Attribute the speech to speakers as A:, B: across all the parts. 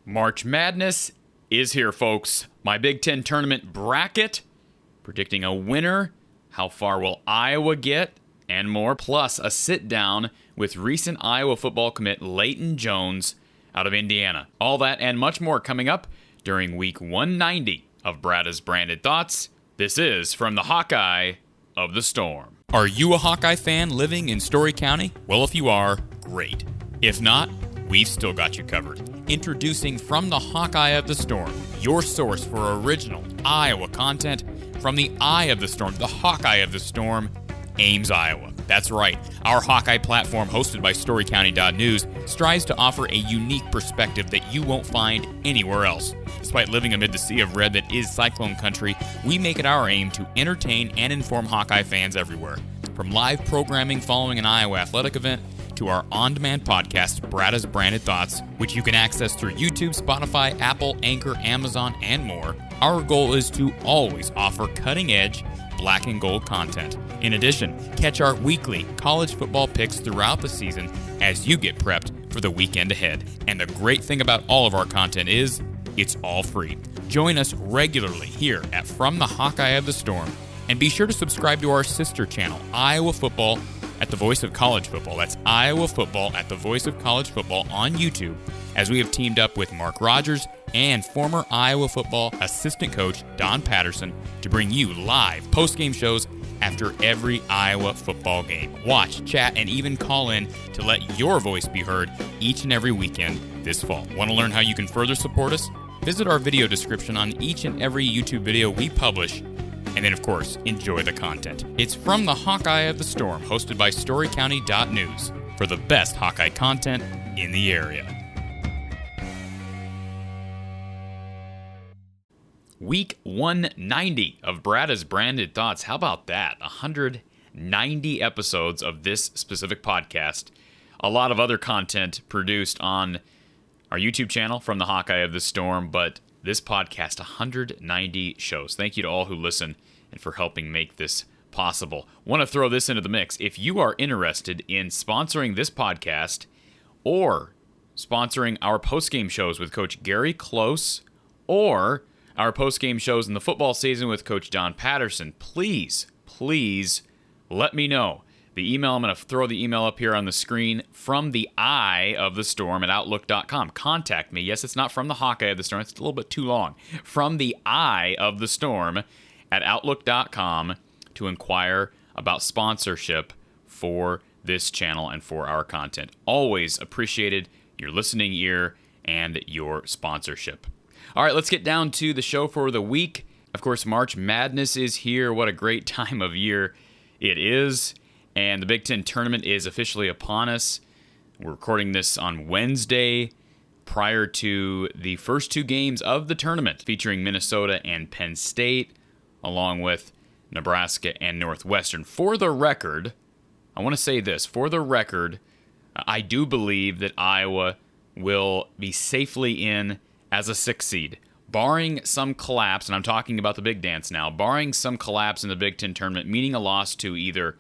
A: March Madness is here, folks. My Big Ten tournament bracket, predicting a winner, how far will Iowa get, and more, plus a sit-down with recent Iowa football commit Leighton Jones out of Indiana. All that and much more coming up during week 190 of Brada's Branded Thoughts. This is from the Hawkeye of the Storm. Are you a Hawkeye fan living in Story County? Well, if you are, great. If not, we've still got you covered. Introducing From the Hawkeye of the Storm, your source for original Iowa content from the Eye of the Storm, the Hawkeye of the Storm, Ames, Iowa. That's right. Our Hawkeye platform, hosted by StoryCounty.News, strives to offer a unique perspective that you won't find anywhere else. Despite living amid the sea of red that is Cyclone Country, we make it our aim to entertain and inform Hawkeye fans everywhere. From live programming following an Iowa athletic event, to our on-demand podcast, Brada's Branded Thoughts, which you can access through YouTube, Spotify, Apple, Anchor, Amazon, and more. Our goal is to always offer cutting-edge black and gold content. In addition, catch our weekly college football picks throughout the season as you get prepped for the weekend ahead. And the great thing about all of our content is, it's all free. Join us regularly here at From the Hawkeye of the Storm, and be sure to subscribe to our sister channel, Iowa Football at the Voice of College Football. That's Iowa Football at the Voice of College Football on YouTube, as we have teamed up with Mark Rogers and former Iowa football assistant coach Don Patterson to bring you live post-game shows after every Iowa football game. Watch, chat, and even call in to let your voice be heard each and every weekend this fall. Want to learn how you can further support us? Visit our video description on each and every YouTube video we publish. And then, of course, enjoy the content. It's From the Hawkeye of the Storm, hosted by StoryCounty.News, for the best Hawkeye content in the area. Week 190 of Brada's Branded Thoughts. How about that? 190 episodes of this specific podcast. A lot of other content produced on our YouTube channel, From the Hawkeye of the Storm, but this podcast, 190 shows. Thank you to all who listen and for helping make this possible. Want to throw this into the mix. If you are interested in sponsoring this podcast or sponsoring our postgame shows with Coach Gary Close or our postgame shows in the football season with Coach Don Patterson, please let me know. The email, I'm going to throw the email up here on the screen, from the Eye of the Storm at Outlook.com. Contact me. Yes, it's not From the Hawkeye of the Storm. It's a little bit too long. From the Eye of the Storm at Outlook.com to inquire about sponsorship for this channel and for our content. Always appreciated your listening ear and your sponsorship. All right, let's get down to the show for the week. Of course, March Madness is here. What a great time of year it is. And the Big Ten tournament is officially upon us. We're recording this on Wednesday, prior to the first two games of the tournament, featuring Minnesota and Penn State, along with Nebraska and Northwestern. For the record, I want to say this. For the record, I do believe that Iowa will be safely in as a 6th seed, barring some collapse, and I'm talking about the big dance now, barring some collapse in the Big Ten tournament, meaning a loss to either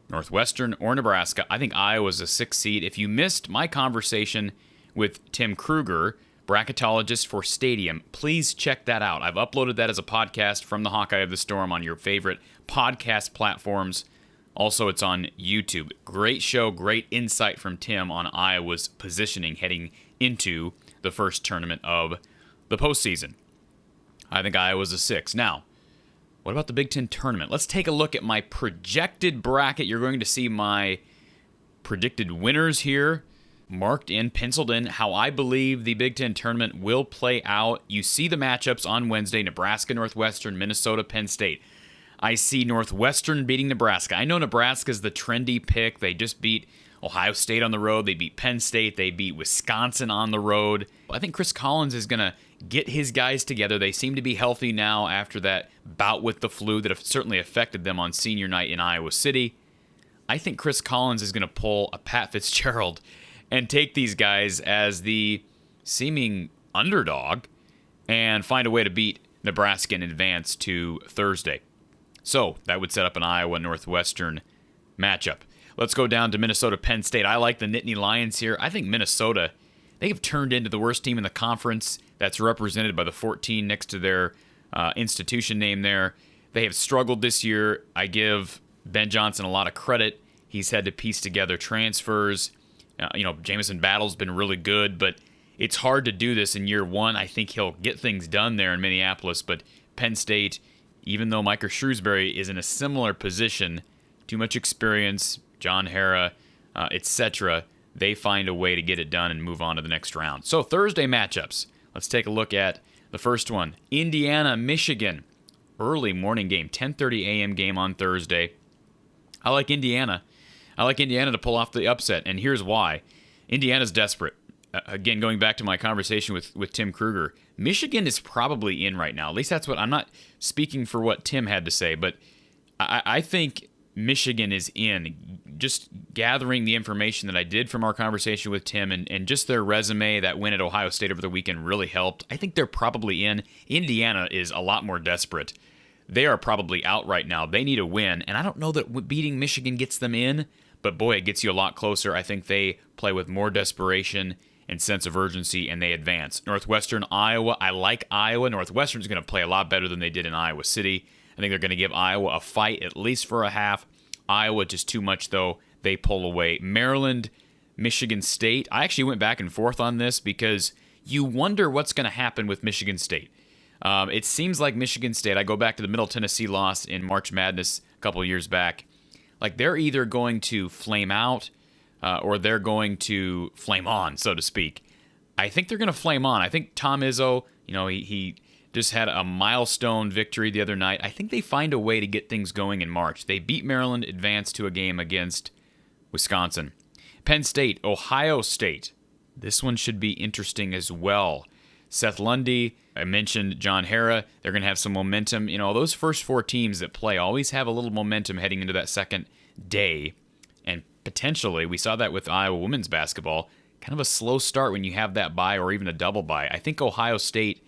A: Northwestern or Nebraska. I think Iowa's a 6th seed. If you missed my conversation with Tim Kruger, bracketologist for Stadium, please check that out. I've uploaded that as a podcast from the Hawkeye of the Storm on your favorite podcast platforms. Also, it's on YouTube. Great show, great insight from Tim on Iowa's positioning heading into the first tournament of the postseason. I think Iowa's a 6. Now, what about the Big Ten tournament? Let's take a look at my projected bracket. You're going to see my predicted winners here, marked in, penciled in, how I believe the Big Ten tournament will play out. You see the matchups on Wednesday: Nebraska, Northwestern, Minnesota, Penn State. I see Northwestern beating Nebraska. I know Nebraska's the trendy pick. They just beat Ohio State on the road. They beat Penn State. They beat Wisconsin on the road. I think Chris Collins is going to get his guys together. They seem to be healthy now after that bout with the flu that have certainly affected them on senior night in Iowa City. I think Chris Collins is going to pull a Pat Fitzgerald and take these guys as the seeming underdog and find a way to beat Nebraska in advance to Thursday. So that would set up an Iowa-Northwestern matchup. Let's go down to Minnesota-Penn State. I like the Nittany Lions here. I think Minnesota they have turned into the worst team in the conference. That's represented by the 14 next to their institution name there. They have struggled this year. I give Ben Johnson a lot of credit. He's had to piece together transfers. Jamison Battle's been really good, but it's hard to do this in year one. I think he'll get things done there in Minneapolis, but Penn State, even though Micah Shrewsbury is in a similar position, too much experience, John Hara, etc., they find a way to get it done and move on to the next round. So Thursday matchups. Let's take a look at the first one. Indiana, Michigan. Early morning game, 10:30 a.m. game on Thursday. I like Indiana. I like Indiana to pull off the upset, and here's why. Indiana's desperate. Again, going back to my conversation with Tim Kruger, Michigan is probably in right now. At least that's what, I'm not speaking for what Tim had to say, but I think Michigan is in. Just gathering the information that I did from our conversation with Tim and just their resume, that win at Ohio State over the weekend really helped. I think they're probably in. Indiana is a lot more desperate. They are probably out right now. They need a win, and I don't know that beating Michigan gets them in, but boy, it gets you a lot closer. I think they play with more desperation and sense of urgency, and they advance. Northwestern, Iowa. I like Iowa. Northwestern's going to play a lot better than they did in Iowa City. I think they're going to give Iowa a fight, at least for a half. Iowa just too much, though. They pull away. Maryland, Michigan State. I actually went back and forth on this because you wonder what's going to happen with Michigan State. It seems like Michigan State, I go back to the Middle Tennessee loss in March Madness a couple of years back, like they're either going to flame out or they're going to flame on, so to speak. I think they're going to flame on. I think Tom Izzo, he just had a milestone victory the other night. I think they find a way to get things going in March. They beat Maryland, advanced to a game against Wisconsin. Penn State, Ohio State. This one should be interesting as well. Seth Lundy, I mentioned John Hara. They're going to have some momentum. Those first four teams that play always have a little momentum heading into that second day. And potentially, we saw that with Iowa women's basketball, kind of a slow start when you have that bye or even a double bye. I think Ohio State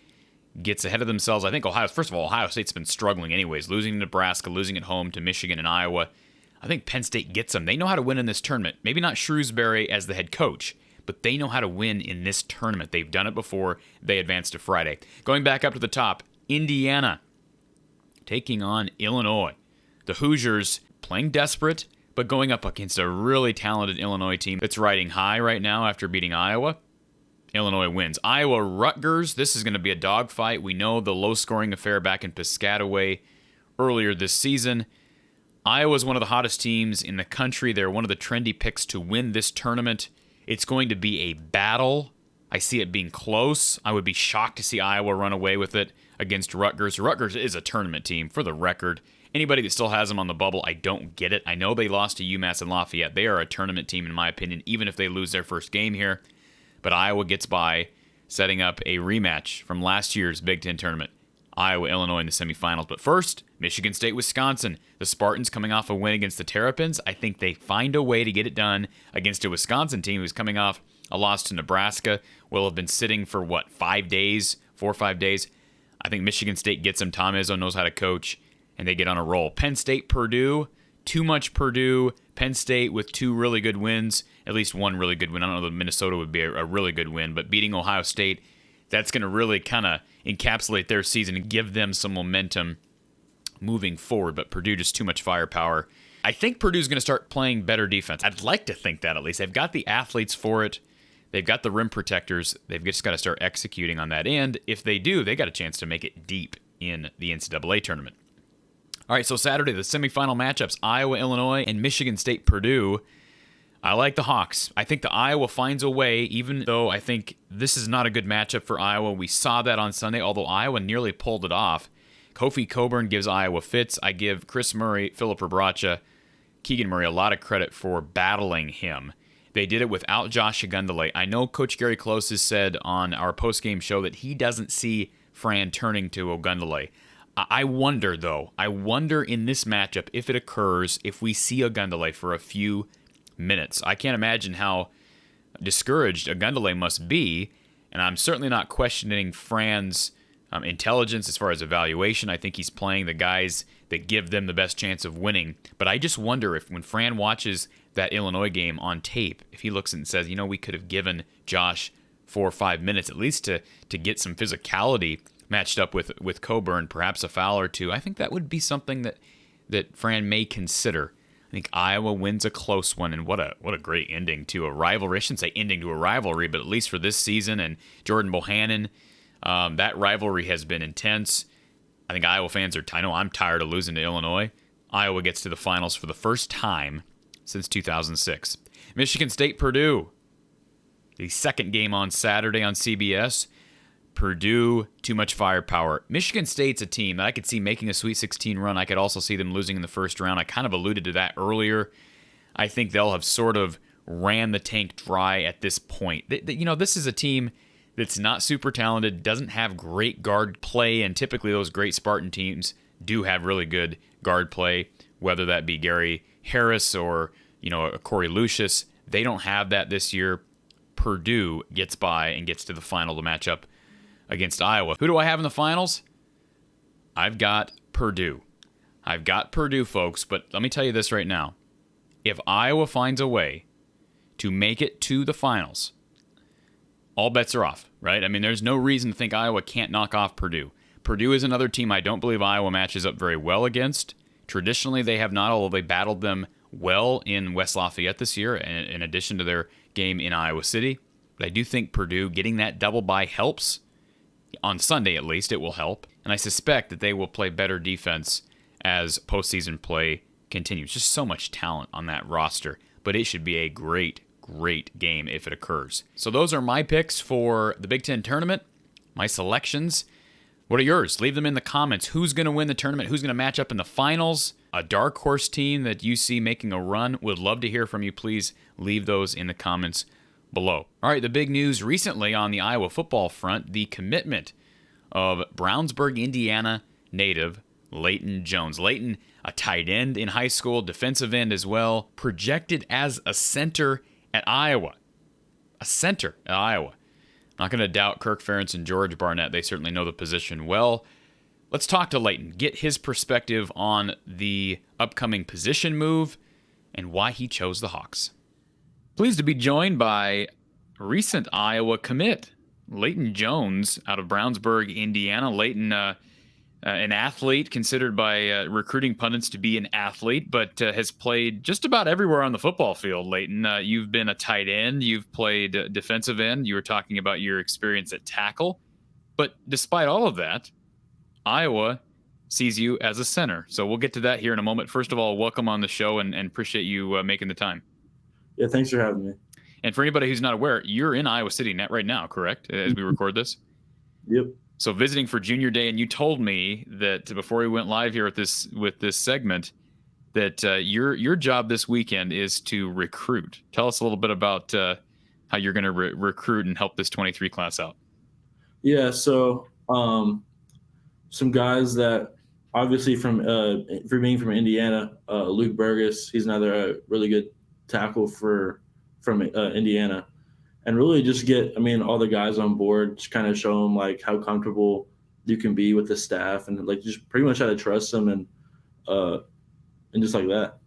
A: gets ahead of themselves. I think Ohio State's been struggling anyways, losing to Nebraska, losing at home to Michigan and Iowa. I think Penn State gets them. They know how to win in this tournament. Maybe not Shrewsbury as the head coach, but they know how to win in this tournament. They've done it before. They advanced to Friday. Going back up to the top, Indiana taking on Illinois. The Hoosiers playing desperate, but going up against a really talented Illinois team that's riding high right now after beating Iowa. Illinois wins. Iowa, Rutgers. This is going to be a dogfight. We know the low-scoring affair back in Piscataway earlier this season. Iowa's one of the hottest teams in the country. They're one of the trendy picks to win this tournament. It's going to be a battle. I see it being close. I would be shocked to see Iowa run away with it against Rutgers. Rutgers is a tournament team, for the record. Anybody that still has them on the bubble, I don't get it. I know they lost to UMass and Lafayette. They are a tournament team, in my opinion, even if they lose their first game here. But Iowa gets by, setting up a rematch from last year's Big Ten tournament. Iowa, Illinois in the semifinals. But first, Michigan State, Wisconsin. The Spartans coming off a win against the Terrapins. I think they find a way to get it done against a Wisconsin team who's coming off a loss to Nebraska. Will have been sitting for, 5 days? 4 or 5 days? I think Michigan State gets them. Tom Izzo knows how to coach, and they get on a roll. Penn State, Purdue. Too much Purdue. Penn State with 2 really good wins. At least 1 really good win. I don't know that Minnesota would be a really good win, but beating Ohio State, that's going to really kind of encapsulate their season and give them some momentum moving forward. But Purdue, just too much firepower. I think Purdue's going to start playing better defense. I'd like to think that at least. They've got the athletes for it. They've got the rim protectors. They've just got to start executing on that. And if they do, they got a chance to make it deep in the NCAA tournament. All right, so Saturday, the semifinal matchups, Iowa, Illinois, and Michigan State, Purdue. I like the Hawks. I think the Iowa finds a way, even though I think this is not a good matchup for Iowa. We saw that on Sunday, although Iowa nearly pulled it off. Kofi Coburn gives Iowa fits. I give Chris Murray, Philip Rebracha, Keegan Murray a lot of credit for battling him. They did it without Josh Ogundele. I know Coach Gary Close has said on our postgame show that he doesn't see Fran turning to Ogundele. I wonder, though. I wonder in this matchup, if it occurs, if we see Ogundele for a few minutes. I can't imagine how discouraged Ogundele must be, and I'm certainly not questioning Fran's intelligence as far as evaluation. I think he's playing the guys that give them the best chance of winning. But I just wonder if when Fran watches that Illinois game on tape, if he looks and says, we could have given Josh 4 or 5 minutes, at least to get some physicality matched up with Coburn, perhaps a foul or two. I think that would be something that Fran may consider. I think Iowa wins a close one, and what a great ending to a rivalry. I shouldn't say ending to a rivalry, but at least for this season. And Jordan Bohannon, that rivalry has been intense. I think Iowa fans I know I'm tired of losing to Illinois. Iowa gets to the finals for the first time since 2006. Michigan State, Purdue. The second game on Saturday on CBS. Purdue, too much firepower. Michigan State's a team that I could see making a Sweet 16 run. I could also see them losing in the first round. I kind of alluded to that earlier. I think they'll have sort of ran the tank dry at this point. This is a team that's not super talented, doesn't have great guard play, and typically those great Spartan teams do have really good guard play, whether that be Gary Harris or a Corey Lucius. They don't have that this year. Purdue gets by and gets to the final to match up against Iowa. Who do I have in the finals? I've got Purdue. I've got Purdue, folks, but let me tell you this right now. If Iowa finds a way to make it to the finals, all bets are off, right? I mean, there's no reason to think Iowa can't knock off Purdue. Purdue is another team I don't believe Iowa matches up very well against. Traditionally, they have not, although they battled them well in West Lafayette this year, in addition to their game in Iowa City. But I do think Purdue getting that double bye helps. On Sunday, at least, it will help. And I suspect that they will play better defense as postseason play continues. Just so much talent on that roster. But it should be a great, great game if it occurs. So those are my picks for the Big Ten tournament, my selections. What are yours? Leave them in the comments. Who's going to win the tournament? Who's going to match up in the finals? A dark horse team that you see making a run? Would love to hear from you. Please leave those in the comments below. All right, the big news recently on the Iowa football front, the commitment of Brownsburg, Indiana native Leighton Jones. Leighton, a tight end in high school, defensive end as well, projected as a center at Iowa. A center at Iowa. Not going to doubt Kirk Ferentz and George Barnett. They certainly know the position well. Let's talk to Leighton, get his perspective on the upcoming position move and why he chose the Hawks. Pleased to be joined by recent Iowa commit, Leighton Jones out of Brownsburg, Indiana. Leighton, an athlete, considered by recruiting pundits to be an athlete, but has played just about everywhere on the football field. Leighton, you've been a tight end. You've played defensive end. You were talking about your experience at tackle. But despite all of that, Iowa sees you as a center. So we'll get to that here in a moment. First of all, welcome on the show and appreciate you making the time.
B: Yeah, thanks for having me.
A: And for anybody who's not aware, you're in Iowa City right now, correct, as we record this?
B: Yep.
A: So visiting for junior day, and you told me that before we went live here with this segment, that your job this weekend is to recruit. Tell us a little bit about how you're going to recruit and help this 23 class out.
B: Yeah, so some guys that obviously for being from Indiana, Luke Burgess, he's another really good tackle from Indiana, and really just get all the guys on board, just kind of show them like how comfortable you can be with the staff, and like just pretty much how to trust them, and just like that.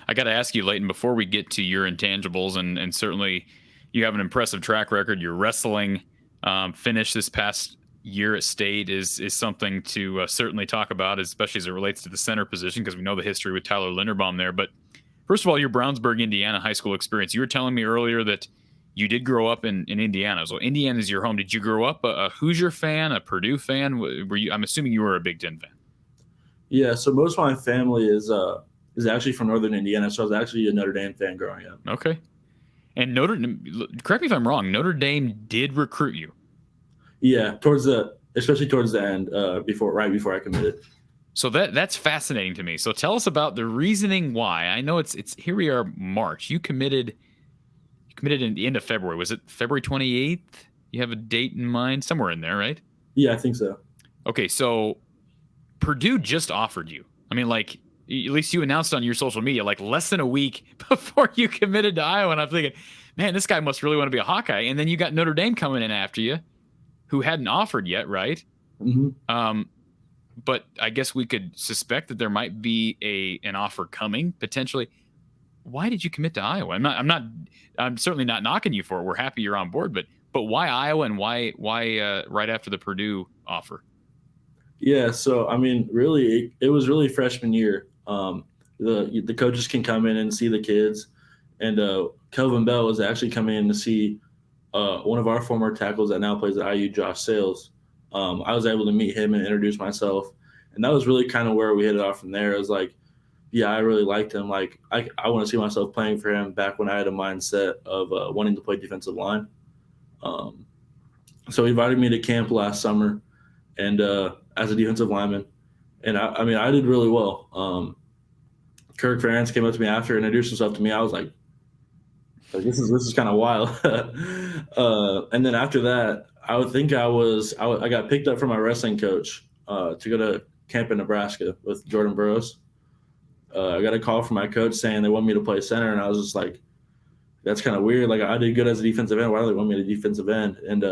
A: I got to ask you, Leighton, before we get to your intangibles, and certainly you have an impressive track record. Your wrestling finish this past year at State is something to certainly talk about, especially as it relates to the center position, because we know the history with Tyler Linderbaum there. But first of all, your Brownsburg, Indiana high school experience. You were telling me earlier that you did grow up in Indiana. So Indiana is your home. Did you grow up a Hoosier fan, a Purdue fan? Were you? I'm assuming you were a Big Ten fan.
B: Yeah, so most of my family is actually from Northern Indiana, so I was actually a Notre Dame fan growing up.
A: Okay. And correct me if I'm wrong, Notre Dame did recruit you.
B: Yeah, especially towards the end, right before I committed.
A: So that's fascinating to me. So tell us about the reasoning why. I know it's here we are, March. You committed in the end of February. Was it February 28th? You have a date in mind? Somewhere in there, right?
B: Yeah, I think so.
A: Okay, so Purdue just offered you. I mean, like, at least you announced on your social media, like less than a week before you committed to Iowa. And I'm thinking, man, this guy must really want to be a Hawkeye. And then you got Notre Dame coming in after you, who hadn't offered yet, right?
B: Mm-hmm.
A: But I guess we could suspect that there might be an offer coming potentially. Why did you commit to Iowa? I'm certainly not knocking you for it. We're happy you're on board, but But why Iowa, and why right after the Purdue offer?
B: Yeah, so I mean, really, it was really freshman year. The coaches can come in and see the kids, and Kelvin Bell was actually coming in to see one of our former tackles that now plays at IU, Josh Sales. I was able to meet him and introduce myself, and that was really kind of where we hit it off from there. It was like, yeah, I really liked him. Like, I want to see myself playing for him back when I had a mindset of wanting to play defensive line. Um, so he invited me to camp last summer, and as a defensive lineman, and I mean, I did really well. Kirk Ferentz came up to me after, introduced himself to me. I was like this is kind of wild. And then after that, I would think I got picked up from my wrestling coach to go to camp in Nebraska with Jordan Burroughs. I got a call from my coach saying they want me to play center, and I was just like, that's kind of weird. Like, I did good as a defensive end. Why do they want me to defensive end? And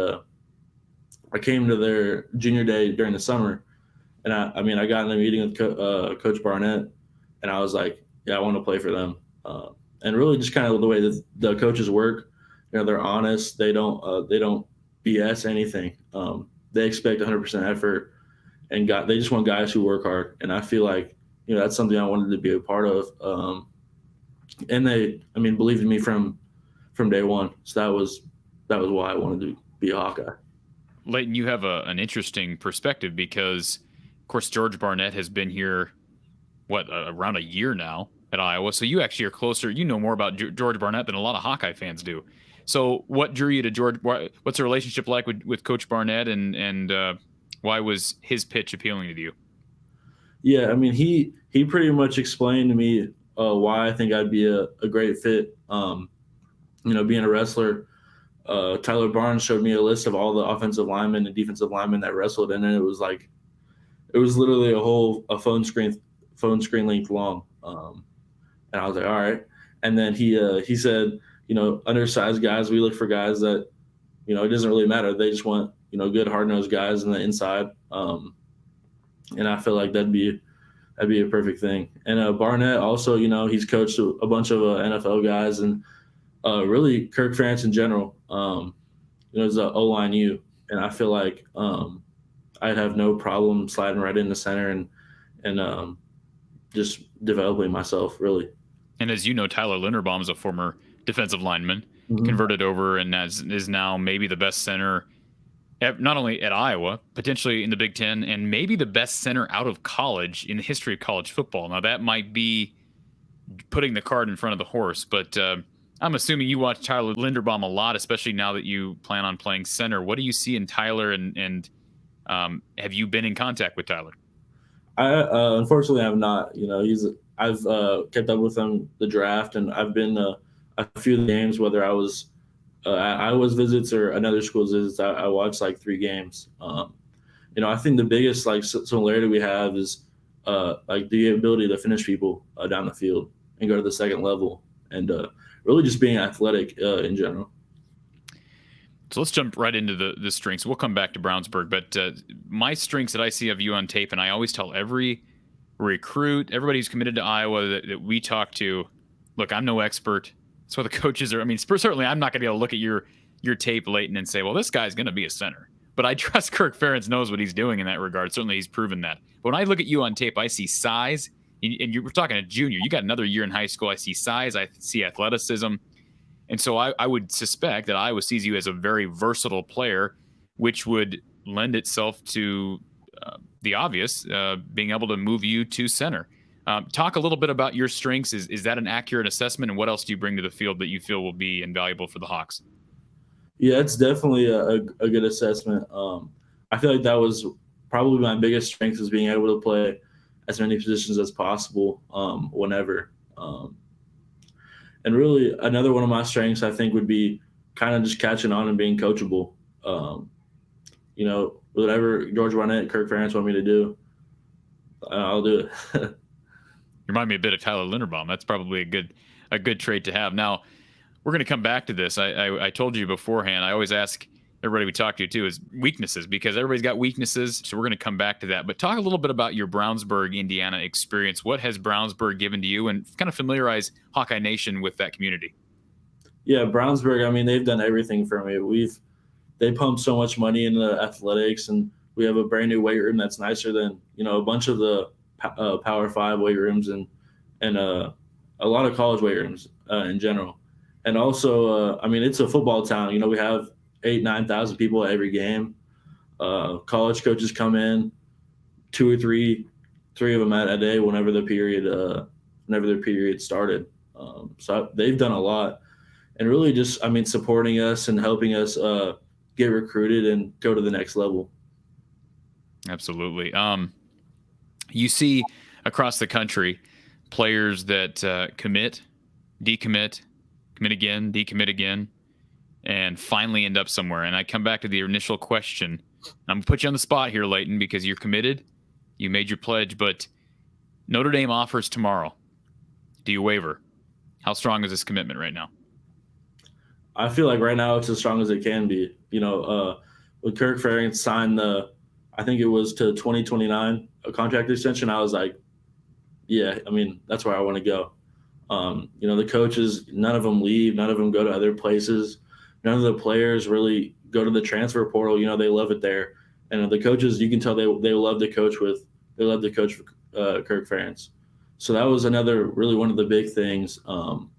B: I came to their junior day during the summer, and I mean, I got in a meeting with Coach Barnett, and I was like, yeah, I want to play for them. And really, just kind of the way that the coaches work, they're honest. They don't BS anything. They expect 100% effort, and they just want guys who work hard. And I feel like that's something I wanted to be a part of. And they, I mean, believed in me from day one. So that was why I wanted to be a Hawkeye.
A: Leighton, you have an interesting perspective because, of course, George Barnett has been here, around a year now at Iowa. So you actually are closer. You know more about George Barnett than a lot of Hawkeye fans do. So what drew you to George? What's the relationship like with Coach Barnett, and why was his pitch appealing to you?
B: Yeah, I mean, he pretty much explained to me why I think I'd be a great fit. Being a wrestler, Tyler Barnes showed me a list of all the offensive linemen and defensive linemen that wrestled, and it was literally a phone screen length long. And I was like, all right. And then he said, undersized guys, we look for guys that, it doesn't really matter. They just want, good hard-nosed guys in the inside. And I feel like that'd be a perfect thing. And Barnett also, he's coached a bunch of NFL guys, and really Kirk Ferentz in general. Is a O-line U, and I feel like I'd have no problem sliding right into center and just developing myself, really.
A: And as you know, Tyler Linderbaum is a former defensive lineman, converted over, and is now maybe the best center, not only at Iowa, potentially in the Big Ten, and maybe the best center out of college in the history of college football. Now, that might be putting the cart in front of the horse, but I'm assuming you watch Tyler Linderbaum a lot, especially now that you plan on playing center. What do you see in Tyler, and have you been in contact with Tyler?
B: I unfortunately have not. I've kept up with him the draft, and I've been a few of the games, whether I was at Iowa's visits or another school's visits. I watched like 3 games. I think the biggest similarity we have is the ability to finish people down the field and go to the second level, and really just being athletic in general.
A: So let's jump right into the strengths. We'll come back to Brownsburg, but my strengths that I see of you on tape, and I always tell every recruit, everybody who's committed to Iowa that we talk to, look, I'm no expert. That's what the coaches are. I mean, certainly I'm not going to be able to look at your tape, Leighton, and say, well, this guy's going to be a center. But I trust Kirk Ferentz knows what he's doing in that regard. Certainly he's proven that. But when I look at you on tape, I see size, and you were talking a junior. You got another year in high school. I see size. I see athleticism. And so I would suspect that Iowa sees you as a very versatile player, which would lend itself to the obvious, being able to move you to center. Talk a little bit about your strengths. Is that an accurate assessment? And what else do you bring to the field that you feel will be invaluable for the Hawks?
B: Yeah, it's definitely a good assessment. I feel like that was probably my biggest strength, is being able to play as many positions as possible whenever. And really, another one of my strengths, I think, would be kind of just catching on and being coachable. Whatever George Barnett, Kirk Ferentz want me to do, I'll do it.
A: You remind me a bit of Tyler Linderbaum. That's probably a good trait to have. Now, we're going to come back to this. I told you beforehand, I always ask everybody we talk to, too, is weaknesses, because everybody's got weaknesses. So we're going to come back to that. But talk a little bit about your Brownsburg, Indiana experience. What has Brownsburg given to you, and kind of familiarize Hawkeye Nation with that community?
B: Yeah, Brownsburg, I mean, they've done everything for me. they pump so much money into athletics, and we have a brand new weight room that's nicer than a bunch of the Power Five weight rooms and a lot of college weight rooms in general. And also, I mean, it's a football town. We have 8,000-9,000 people at every game. College coaches come in, two or three of them at a day whenever their period started. So they've done a lot, and really just, I mean, supporting us and helping us get recruited and go to the next level.
A: Absolutely. You see across the country players that commit, decommit, commit again, decommit again, and finally end up somewhere. And I come back to the initial question. I'm going to put you on the spot here, Leighton, because you're committed. You made your pledge, but Notre Dame offers tomorrow. Do you waver? How strong is this commitment right now?
B: I feel like right now it's as strong as it can be. With Kirk Ferentz signed I think it was to 2029, a contract extension, I was like, yeah, I mean, that's where I want to go. The coaches, none of them leave. None of them go to other places. None of the players really go to the transfer portal. They love it there. And the coaches, you can tell they love to coach with Kirk Ferentz. So that was another really one of the big things. None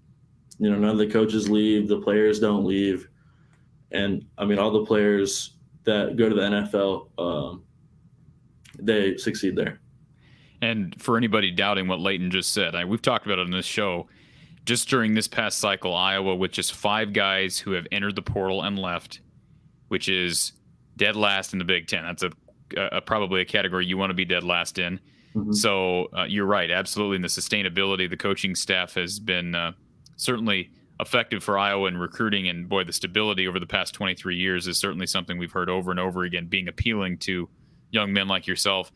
B: of the coaches leave. The players don't leave. And, I mean, all the players that go to the NFL, they succeed there.
A: And for anybody doubting what Leighton just said, we've talked about it on this show. Just during this past cycle, Iowa, with just 5 guys who have entered the portal and left, which is dead last in the Big Ten. That's probably a category you want to be dead last in. Mm-hmm. So you're right, absolutely. And the sustainability, the coaching staff has been certainly effective for Iowa in recruiting. And boy, the stability over the past 23 years is certainly something we've heard over and over again, being appealing to young men like yourself.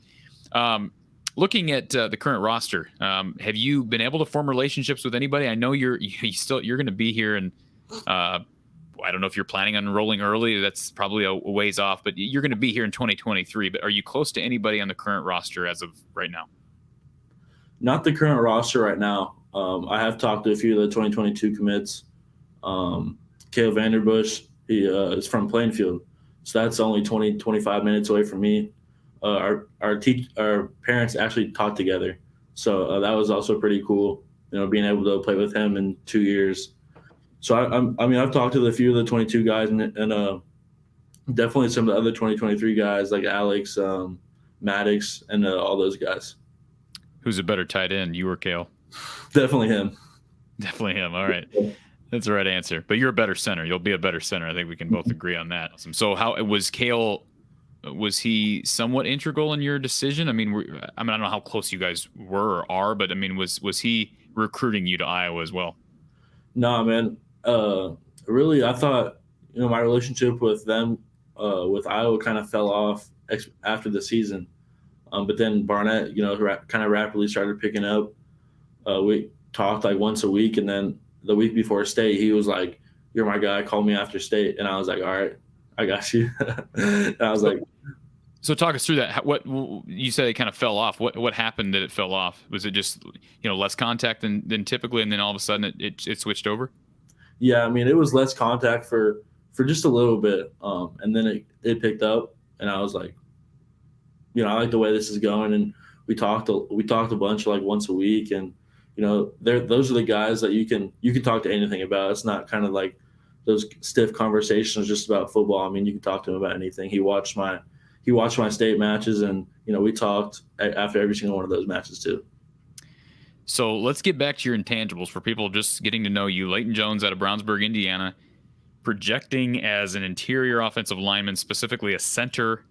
A: Looking at the current roster, have you been able to form relationships with anybody? I know you're going to be here, and I don't know if you're planning on enrolling early. That's probably a ways off, but you're going to be here in 2023. But are you close to anybody on the current roster as of right now?
B: Not the current roster right now. I have talked to a few of the 2022 commits. Cale Vanderbush, he is from Plainfield, so that's only 25 minutes away from me. Our parents actually taught together, so that was also pretty cool. Being able to play with him in 2 years. So I've talked to a few of the 22 guys and definitely some of the other 2023 guys like Alex, Maddox, and all those guys.
A: Who's a better tight end, you or Cale?
B: Definitely him.
A: Definitely him. All right. That's the right answer. But you're a better center. You'll be a better center. I think we can both agree on that. So how was Cale? Was he somewhat integral in your decision? I mean, I don't know how close you guys were or are, but I mean, was he recruiting you to Iowa as well?
B: No, man. Really, I thought my relationship with them, with Iowa, kind of fell off after the season. But then Barnett, kind of rapidly started picking up. We talked like once a week, and then the week before state, he was like, "You're my guy. Call me after state." And I was like, "All right, I got you." And I was like,
A: "So talk us through that. What you said it kind of fell off. What happened that it fell off? Was it just less contact than typically, and then all of a sudden it switched over?"
B: Yeah, I mean, it was less contact for just a little bit, and then it picked up, and I was like, I like the way this is going, and we talked a bunch like once a week, and those are the guys that you can talk to anything about. It's not kind of like those stiff conversations just about football. I mean, you can talk to him about anything. He watched my state matches, and we talked after every single one of those matches too.
A: So let's get back to your intangibles for people just getting to know you. Leighton Jones out of Brownsburg, Indiana, projecting as an interior offensive lineman, specifically a center.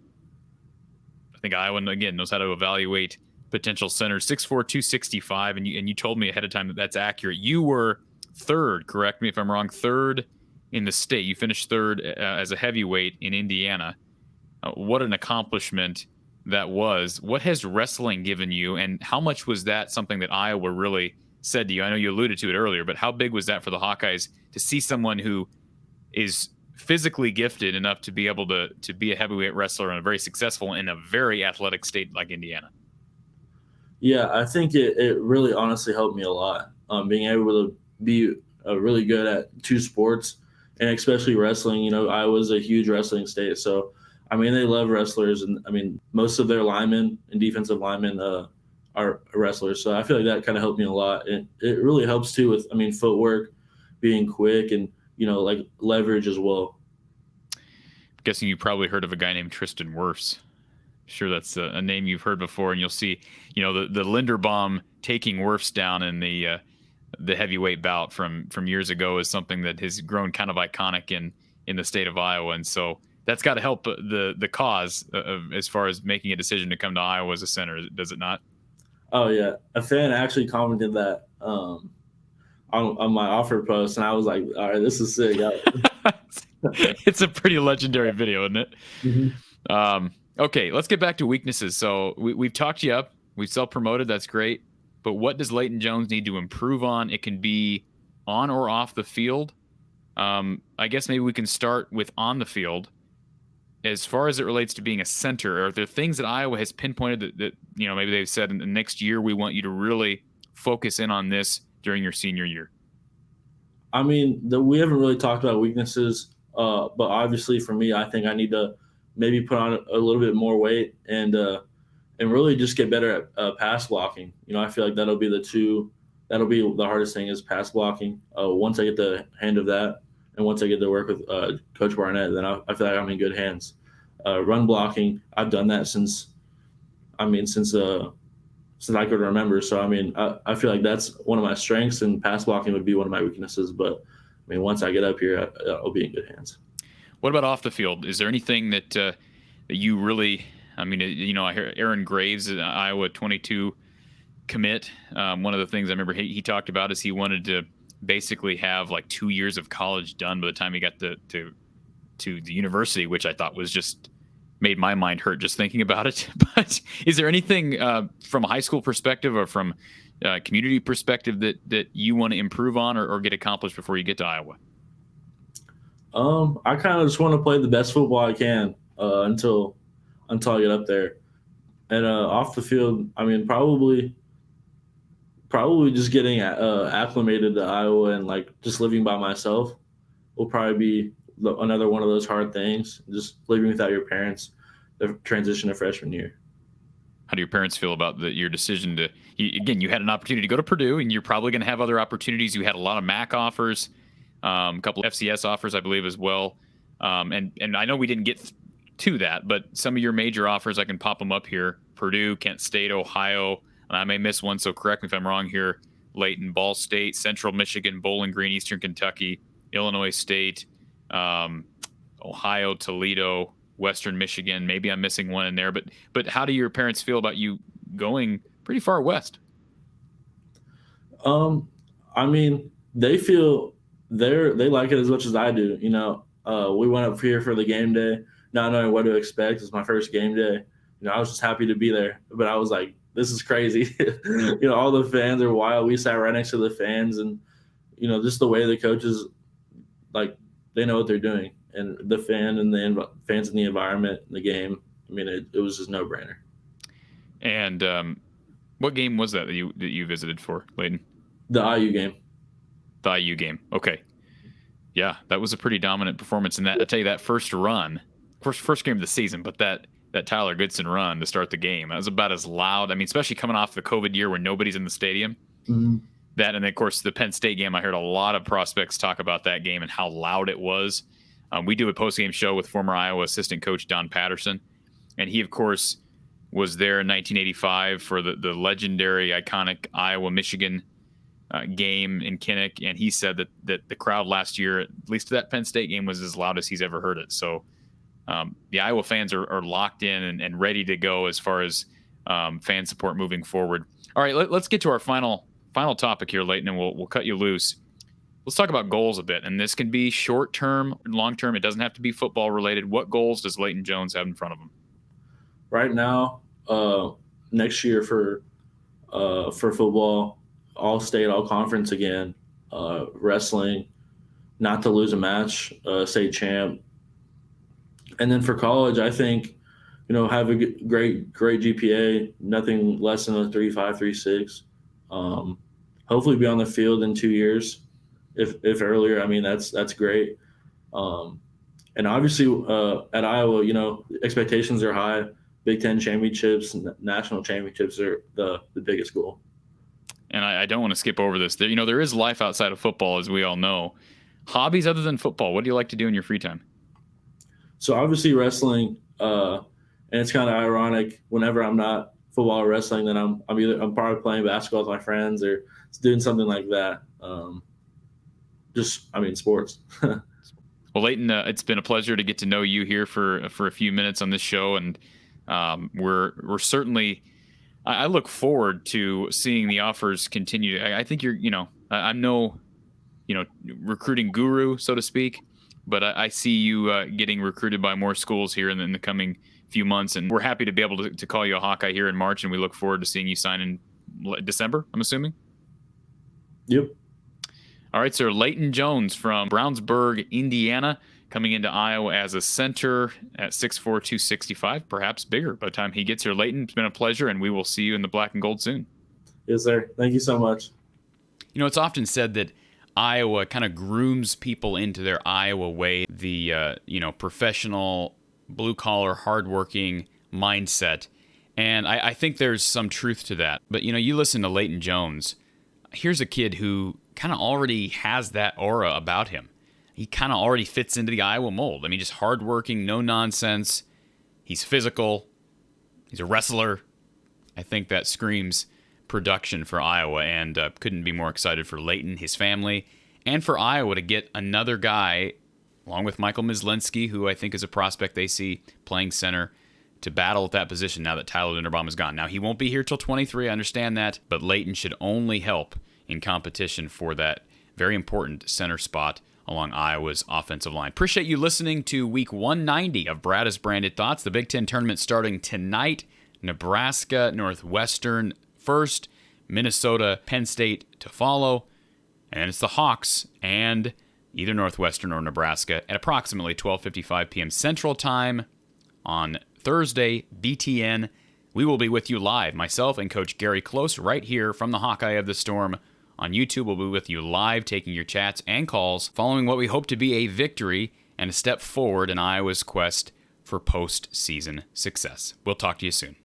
A: I think Iowa, again, knows how to evaluate potential centers. 6'4", 265, and you told me ahead of time that that's accurate. You were third, correct me if I'm wrong, third in the state. You finished third as a heavyweight in Indiana. What an accomplishment that was. What has wrestling given you, and how much was that something that Iowa really said to you? I know you alluded to it earlier, but how big was that for the Hawkeyes to see someone who is physically gifted enough to be able to be a heavyweight wrestler and very successful in a very athletic state like Indiana?
B: Yeah, I think it really honestly helped me a lot. Being able to be really good at two sports and especially wrestling. You know, Iowa's a huge wrestling state, so I mean they love wrestlers, and I mean most of their linemen and defensive linemen are wrestlers. So I feel like that kind of helped me a lot, and it really helps too with footwork, being quick, and like leverage as well.
A: I'm guessing you probably heard of a guy named Tristan Wirfs. Sure, that's a name you've heard before, and you'll see, the Linderbaum taking Wirfs down in the heavyweight bout from years ago is something that has grown kind of iconic in the state of Iowa, and so that's got to help the cause as far as making a decision to come to Iowa as a center, does it not?
B: Oh yeah, a fan actually commented that on my offer post, and I was like, all right, this is sick.
A: It's a pretty legendary video, isn't it?
B: Mm-hmm.
A: Okay, let's get back to weaknesses. So we've talked you up. We've self-promoted. That's great. But what does Leighton Jones need to improve on? It can be on or off the field. I guess maybe we can start with on the field. As far as it relates to being a center, are there things that Iowa has pinpointed that maybe they've said in the next year we want you to really focus in on this during your senior year?
B: I mean, we haven't really talked about weaknesses, but obviously for me, I think I need to maybe put on a little bit more weight and really just get better at pass blocking. I feel like that'll be the hardest thing is pass blocking. Once I get the hand of that, and once I get to work with Coach Barnett, then I feel like I'm in good hands. Run blocking, I've done that since I could remember. So I feel like that's one of my strengths, and pass blocking would be one of my weaknesses. But once I get up here, I'll be in good hands.
A: What about off the field? Is there anything that you really? I hear Aaron Graves, Iowa 22 commit. One of the things I remember he talked about is he wanted to basically have like 2 years of college done by the time he got to the university, which I thought was just made my mind hurt just thinking about it. But is there anything from a high school perspective or from a community perspective that you want to improve on or get accomplished before you get to Iowa?
B: I kind of just want to play the best football I can until I get up there. And off the field, probably just getting acclimated to Iowa and like just living by myself will probably be another one of those hard things. Just living without your parents, the transition to freshman year.
A: How do your parents feel about your decision to? You had an opportunity to go to Purdue, and you're probably going to have other opportunities. You had a lot of MAC offers, a couple of FCS offers, I believe, as well. And I know we didn't get to that, but some of your major offers, I can pop them up here: Purdue, Kent State, Ohio. And I may miss one, so correct me if I'm wrong here. Leighton, Ball State, Central Michigan, Bowling Green, Eastern Kentucky, Illinois State, Ohio, Toledo, Western Michigan. Maybe I'm missing one in there, but how do your parents feel about you going pretty far west?
B: They feel they like it as much as I do. We went up here for the game day, not knowing what to expect. It's my first game day. I was just happy to be there, but I was like, this is crazy. All the fans are wild. We sat right next to the fans, and just the way the coaches, like, they know what they're doing, and the fans in the environment, the game. It was just no brainer.
A: And what game was that you visited for, Leighton?
B: The IU game.
A: The IU game. Okay. Yeah, that was a pretty dominant performance. And I tell you, that first run, first game of the season, but that Tyler Goodson run to start the game, that was about as loud. Especially coming off the COVID year where nobody's in the stadium.
B: Mm-hmm.
A: That, and of course, the Penn State game, I heard a lot of prospects talk about that game and how loud it was. We do a post-game show with former Iowa assistant coach Don Patterson, and he, of course, was there in 1985 for the legendary, iconic Iowa-Michigan game in Kinnick, and he said that the crowd last year, at least to that Penn State game, was as loud as he's ever heard it. So the Iowa fans are locked in and ready to go as far as fan support moving forward. All right, let's get to our final topic here, Leighton, and we'll cut you loose. Let's talk about goals a bit, and this can be short-term and long-term. It doesn't have to be football-related. What goals does Leighton Jones have in front of him?
B: Right now, next year for football, all state, all conference again, wrestling, not to lose a match, state champ. And then for college, I think, have a great GPA, nothing less than a 3.5, 3.6. Hopefully be on the field in 2 years. If earlier, that's great. And obviously, at Iowa, expectations are high. Big Ten championships, national championships are the biggest goal.
A: And I don't want to skip over this. There is life outside of football, as we all know. Hobbies other than football, what do you like to do in your free time?
B: So obviously wrestling, and it's kind of ironic. Whenever I'm not football or wrestling, then I'm probably playing basketball with my friends or doing something like that. Sports.
A: Well, Leighton, it's been a pleasure to get to know you here for a few minutes on this show, and we're certainly. I look forward to seeing the offers continue. I think I'm no, recruiting guru, so to speak, but I see you getting recruited by more schools here in the coming few months, and we're happy to be able to call you a Hawkeye here in March, and we look forward to seeing you sign in December, I'm assuming.
B: Yep.
A: All right, sir. Leighton Jones from Brownsburg, Indiana, coming into Iowa as a center at 6'4", 265, perhaps bigger by the time he gets here. Leighton, it's been a pleasure, and we will see you in the black and gold soon.
B: Yes, sir. Thank you so much.
A: It's often said that Iowa kind of grooms people into their Iowa way, the professional, blue-collar, hardworking mindset. And I think there's some truth to that. But, you listen to Leighton Jones. Here's a kid who kind of already has that aura about him. He kind of already fits into the Iowa mold. I mean, just hardworking, no nonsense. He's physical. He's a wrestler. I think that screams production for Iowa, and couldn't be more excited for Leighton, his family, and for Iowa to get another guy, along with Michael Myslinski, who I think is a prospect they see playing center, to battle at that position now that Tyler Linderbaum is gone. Now, he won't be here till 23, I understand that, but Leighton should only help in competition for that very important center spot along Iowa's offensive line. Appreciate you listening to week 190 of Brada's Branded Thoughts. The Big Ten tournament starting tonight. Nebraska, Northwestern first, Minnesota, Penn State to follow, and it's the Hawks and either Northwestern or Nebraska at approximately 12:55 p.m. Central Time on Thursday, BTN. We will be with you live, myself and Coach Gary Close, right here from the Hawkeye of the Storm on YouTube. We'll be with you live, taking your chats and calls, following what we hope to be a victory and a step forward in Iowa's quest for postseason success. We'll talk to you soon.